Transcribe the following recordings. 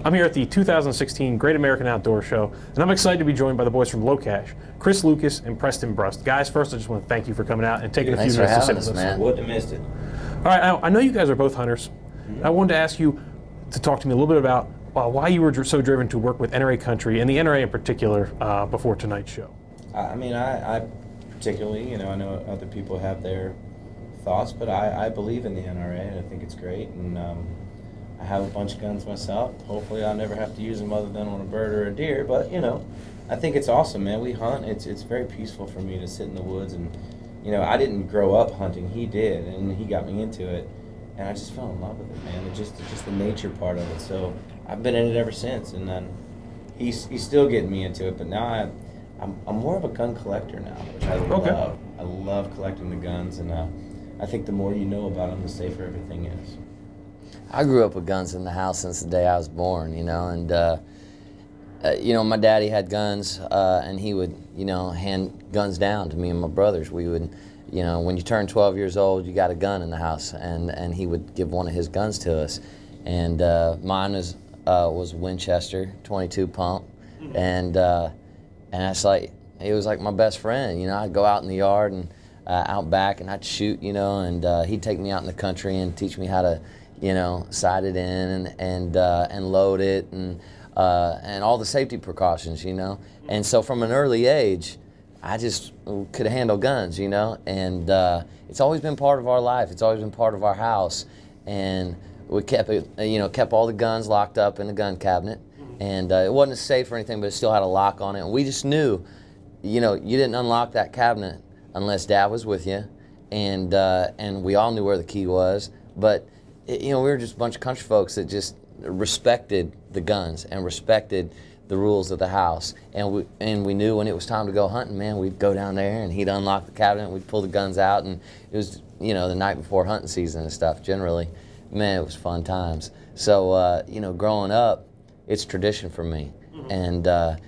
I'm here at the 2016 Great American Outdoor Show, and I'm excited to be joined by the boys from LOCASH, Chris, Lucas, and Preston Brust. Guys, first I just want to thank you for coming out and taking a few minutes to sit with us. Man. Wouldn't have missed it. All right, I know you guys are both hunters. I wanted to ask you to talk to me a little bit about why you were so driven to work with NRA country, and the NRA in particular, before tonight's show. I mean, I particularly, I know other people have their thoughts, but I believe in the NRA. I think it's great, and I have a bunch of guns myself. Hopefully I'll never have to use them other than on a bird or a deer, but I think it's awesome, man. We hunt. It's very peaceful for me to sit in the woods, and I didn't grow up hunting. He did, and he got me into it, and I just fell in love with it, man. It's just the nature part of it. So I've been in it ever since, and then he's still getting me into it, but now I'm more of a gun collector now, which I love. Okay. I love collecting the guns, and I think the more you know about them, the safer everything is. I grew up with guns in the house since the day I was born, and my daddy had guns, and he would, hand guns down to me and my brothers. We would, when you turn 12 years old, you got a gun in the house, and he would give one of his guns to us. And mine was Winchester 22 pump, and it's like, he was like my best friend. I'd go out in the yard and out back, and I'd shoot, and he'd take me out in the country and teach me how to, sight it in and load it and all the safety precautions, And so from an early age, I just could handle guns, and it's always been part of our life. It's always been part of our house, and we kept it, kept all the guns locked up in the gun cabinet, and it wasn't safe or anything, but it still had a lock on it. And we just knew, you didn't unlock that cabinet unless Dad was with you, and we all knew where the key was, but we were just a bunch of country folks that just respected the guns and respected the rules of the house. And we knew when it was time to go hunting, man, we'd go down there and he'd unlock the cabinet, we'd pull the guns out, and it was, the night before hunting season and stuff generally. Man, it was fun times. So, growing up, it's tradition for me. And I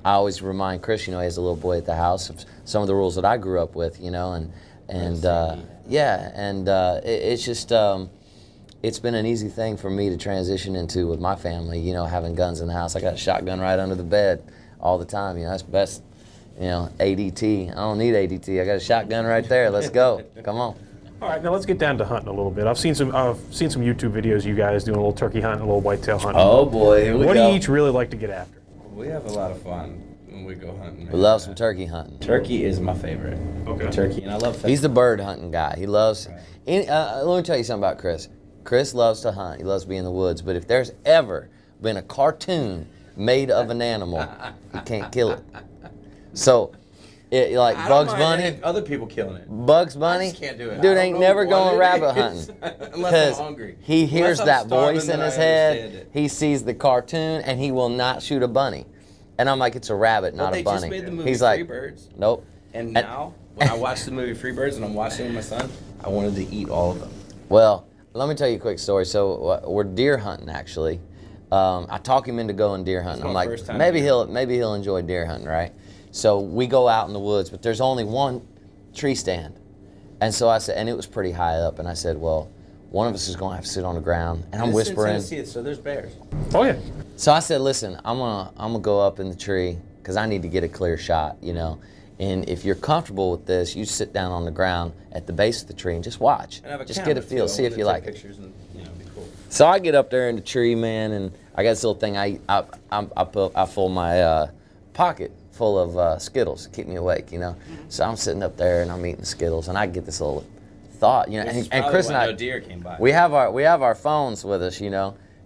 always remind Chris, he has a little boy at the house, of some of the rules that I grew up with, it's just, it's been an easy thing for me to transition into with my family, having guns in the house. I got a shotgun right under the bed all the time, that's best, ADT. I don't need ADT, I got a shotgun right there, let's go, come on. All right, now let's get down to hunting a little bit. I've seen some YouTube videos of you guys doing a little turkey hunt and a little whitetail hunting. Oh boy, here we go. What do you each really like to get after? We have a lot of fun when we go hunting. We love some turkey hunting. Turkey is my favorite. Okay. Turkey, and I love pheasant. He's the bird hunting guy. He loves, let me tell you something about Chris. Chris loves to hunt. He loves to be in the woods. But if there's ever been a cartoon made of an animal, he can't kill it. So, like Bugs Bunny. Other people killing it. Bugs Bunny. I just can't do it. Dude ain't never going rabbit hunting. Unless I'm hungry. He hears Unless I'm that voice starving, in his then I understand head. it. He sees the cartoon, and he will not shoot a bunny. And I'm like, it's a rabbit, not a bunny. They just made the movie He's like, Freebirds. nope. And now, when I watch the movie Freebirds and I'm watching it with my son, I wanted to eat all of them. Well, let me tell you a quick story. So we're deer hunting, actually. I talk him into going deer hunting. I'm like, maybe he'll enjoy deer hunting, right? So we go out in the woods, but there's only one tree stand. And so I said, and it was pretty high up, and I said, well, one of us is going to have to sit on the ground. And I'm whispering. So there's bears. Oh yeah. So I said, listen, I'm gonna go up in the tree because I need to get a clear shot, And if you're comfortable with this, you sit down on the ground at the base of the tree and just watch. And just get a feel, see if you like it. Pictures and, be cool. So I get up there in the tree, man, and I got this little thing. I fill my pocket full of Skittles to keep me awake, So I'm sitting up there and I'm eating Skittles, and I get this little thought, And Chris and I, no deer came by. we have our phones with us,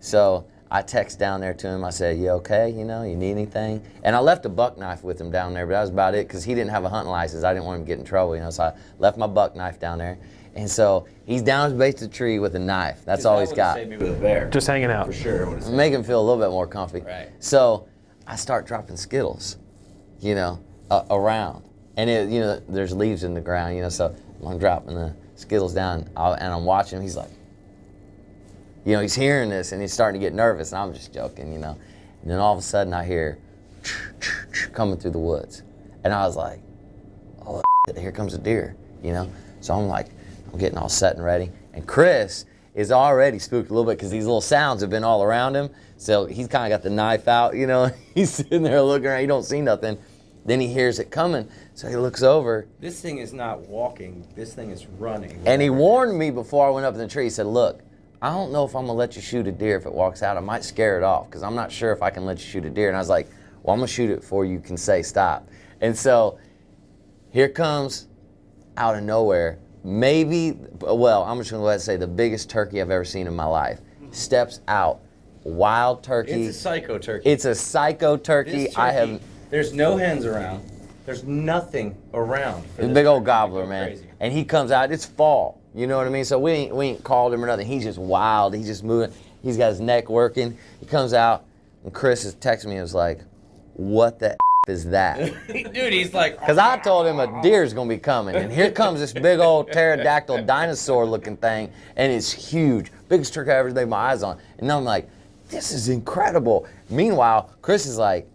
So I text down there to him. I said, you okay? You need anything? And I left a buck knife with him down there, but that was about it because he didn't have a hunting license. I didn't want him to get in trouble, So I left my buck knife down there. And so he's down at the base of the tree with a knife. That's all he's got. Saved me with a bear. Just hanging out. For sure. Make him feel a little bit more comfy. Right. So I start dropping Skittles, around. And, there's leaves in the ground, so I'm dropping the Skittles down and I'm watching him. He's like, he's hearing this and he's starting to get nervous, and I'm just joking, And then all of a sudden I hear coming through the woods. And I was like, oh, here comes a deer, So I'm like, I'm getting all set and ready. And Chris is already spooked a little bit because these little sounds have been all around him. So he's kind of got the knife out, you know. He's sitting there looking around. He don't see nothing. Then he hears it coming, so he looks over. This thing is not walking. This thing is running. And he warned me before I went up in the tree. He said, look, I don't know if I'm going to let you shoot a deer if it walks out. I might scare it off because I'm not sure if I can let you shoot a deer. And I was like, well, I'm going to shoot it before you can say stop. And so here comes, out of nowhere, maybe, well, I'm just going to go ahead and say the biggest turkey I've ever seen in my life. Steps out, wild turkey. It's a psycho turkey. It's a psycho turkey. This turkey, there's no hens around. There's nothing around. It's a big old gobbler, man. Crazy. And he comes out, it's fall. You know what I mean? So we ain't called him or nothing. He's just wild. He's just moving. He's got his neck working. He comes out, and Chris is texting me and was like, what the is that? Dude, he's like... Because I told him a deer's going to be coming. And here comes this big old pterodactyl dinosaur looking thing. And it's huge. Biggest turkey I ever laid my eyes on. And I'm like, this is incredible. Meanwhile, Chris is like...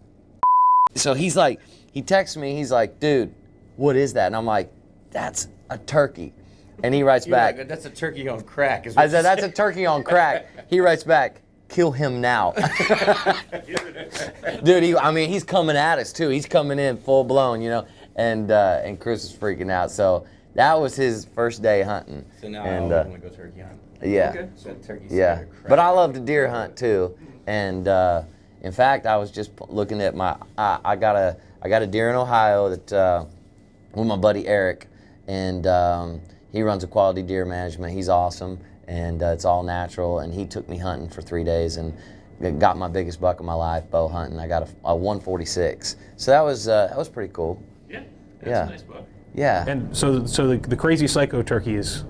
So he's like, he texts me, he's like, dude, what is that? And I'm like, that's a turkey. And he writes back. Like, that's a turkey on crack. I said, that's a turkey on crack. He writes back, kill him now. Dude, he's coming at us too. He's coming in full blown, you know. And Chris is freaking out. So that was his first day hunting. So now I want to go turkey hunting. Yeah. Okay. So turkey's But I love to deer hunt too. And in fact, I was just looking at I got a deer in Ohio that with my buddy Eric, and he runs a quality deer management. He's awesome, and it's all natural. And he took me hunting for 3 days and got my biggest buck of my life bow hunting. I got a 146. So that was pretty cool. Yeah, that's a nice buck. Yeah. And so the crazy psycho turkey is,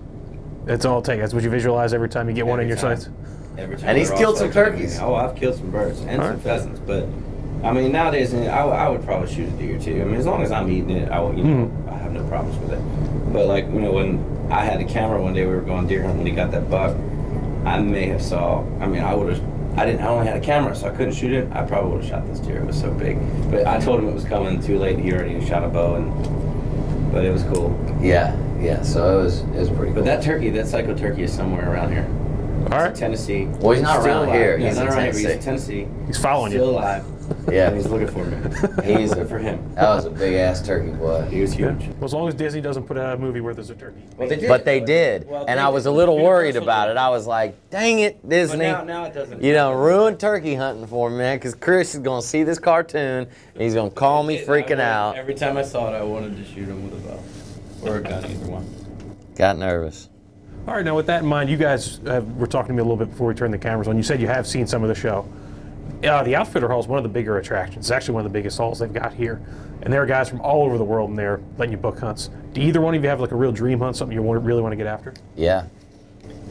that's all it takes. That's what you visualize every time you get one in your sights. Every time. And he's killed some turkeys. Oh, I've killed some birds and some pheasants, but I mean nowadays I would probably shoot a deer too. I mean as long as I'm eating it, I have no problems with it. But like when I had a camera one day, we were going deer hunting when he got that buck. I may have saw. I mean I only had a camera, so I couldn't shoot it. I probably would have shot this deer. It was so big. But I told him it was coming too late. He already shot a bow, but it was cool. Yeah. So it was pretty cool. But that turkey, that psycho turkey, is somewhere around here. All right. Tennessee. Well, he's not Still around alive. here. No, He's not in around here, but Tennessee. he's in Tennessee. He's following Still you. alive. Yeah. And he's looking for me. He's good for him. That was a big ass turkey, boy. He was huge. Well, as long as Disney doesn't put out a movie where there's a turkey. Well, they did. But they did, Well, and they I was did. a little worried Universal about did. it. I was like, dang it, Disney. But now it doesn't. You know, ruined turkey hunting for me, man, because Chris is going to see this cartoon, and he's going to call me freaking out. Every time I saw it, I wanted to shoot him with a bow. Or a gun, either one. Got nervous. All right, now with that in mind, you guys were talking to me a little bit before we turned the cameras on. You said you have seen some of the show. The Outfitter Hall is one of the bigger attractions. It's actually one of the biggest halls they've got here. And there are guys from all over the world in there letting you book hunts. Do either one of you have like a real dream hunt, something you really want to get after? Yeah.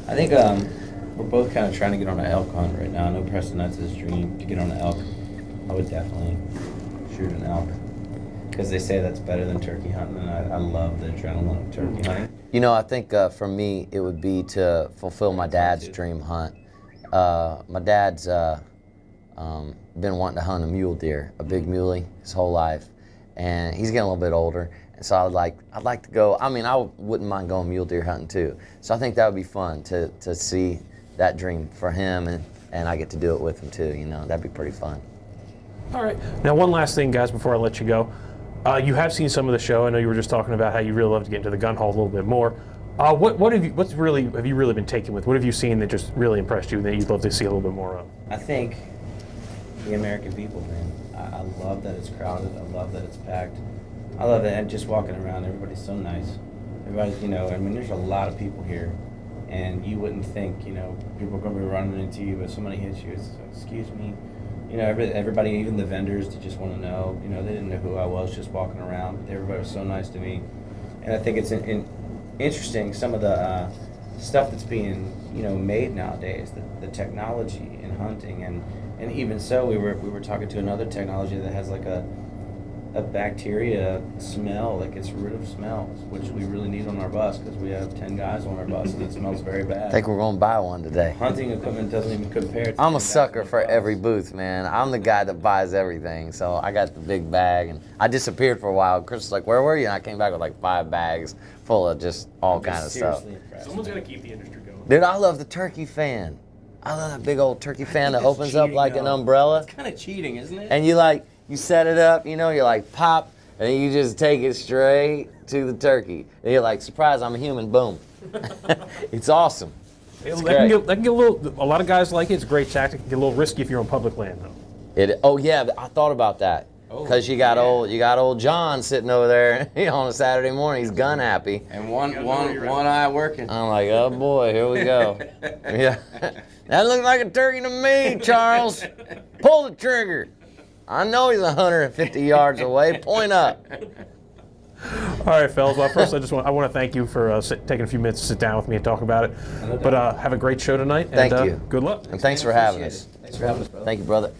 I think we're both kind of trying to get on an elk hunt right now. I know Preston, that's his dream, to get on an elk. I would definitely shoot an elk. Because they say that's better than turkey hunting, and I love the adrenaline of turkey hunting. You know, I think for me, it would be to fulfill my dad's dream hunt. My dad's been wanting to hunt a mule deer, a big muley, his whole life. And he's getting a little bit older. And so I'd like to go. I mean, I wouldn't mind going mule deer hunting too. So I think that would be fun to see that dream for him, and I get to do it with him too. You know, that'd be pretty fun. All right. Now, one last thing, guys, before I let you go. You have seen some of the show. I know you were just talking about how you really love to get into the gun hall a little bit more. What have you really been taken with? What have you seen that just really impressed you and that you'd love to see a little bit more of? I think the American people, man. I love that it's crowded. I love that it's packed. I love that. And just walking around, everybody's so nice. Everybody's, I mean, there's a lot of people here, and you wouldn't think, people are going to be running into you, but somebody hits you, it's, excuse me. Everybody, even the vendors, they just want to know. They didn't know who I was just walking around. But everybody was so nice to me, and I think it's interesting some of the stuff that's being made nowadays. The technology in hunting, and even so, we were talking to another technology that has like a a bacteria smell that gets rid of smells, which we really need on our bus because we have 10 guys on our bus and it smells very bad. I think we're going to buy one today. Hunting equipment doesn't even compare to I'm 10 a guys sucker on a for bus. every booth, man. I'm the guy that buys everything. So I got the big bag, and I disappeared for a while. Chris was like, "Where were you?" And I came back with like 5 bags full of just all kind of stuff. Seriously impressed. Someone's got to keep the industry going. Dude, I love the turkey fan. I love that big old turkey fan that It's opens up cheating, like an though. umbrella. It's kind of cheating, isn't it? And you set it up, you're like pop, and then you just take it straight to the turkey. And you're like, surprise, I'm a human, boom. It's awesome. It's great. That can get a lot of guys like it. It's a great tactic. It can get a little risky if you're on public land, though. Oh yeah, I thought about that. Because you got old John sitting over there on a Saturday morning. He's gun happy. And one eye working. I'm like, oh boy, here we go. Yeah, that looks like a turkey to me, Charles. Pull the trigger. I know he's 150 yards away. Point up. All right, fellas. Well, first, I want to thank you for taking a few minutes to sit down with me and talk about it. But have a great show tonight. Thank and, you. Good luck. And thanks for having Appreciate us. it. Thanks for having us, brother. Thank you, brother.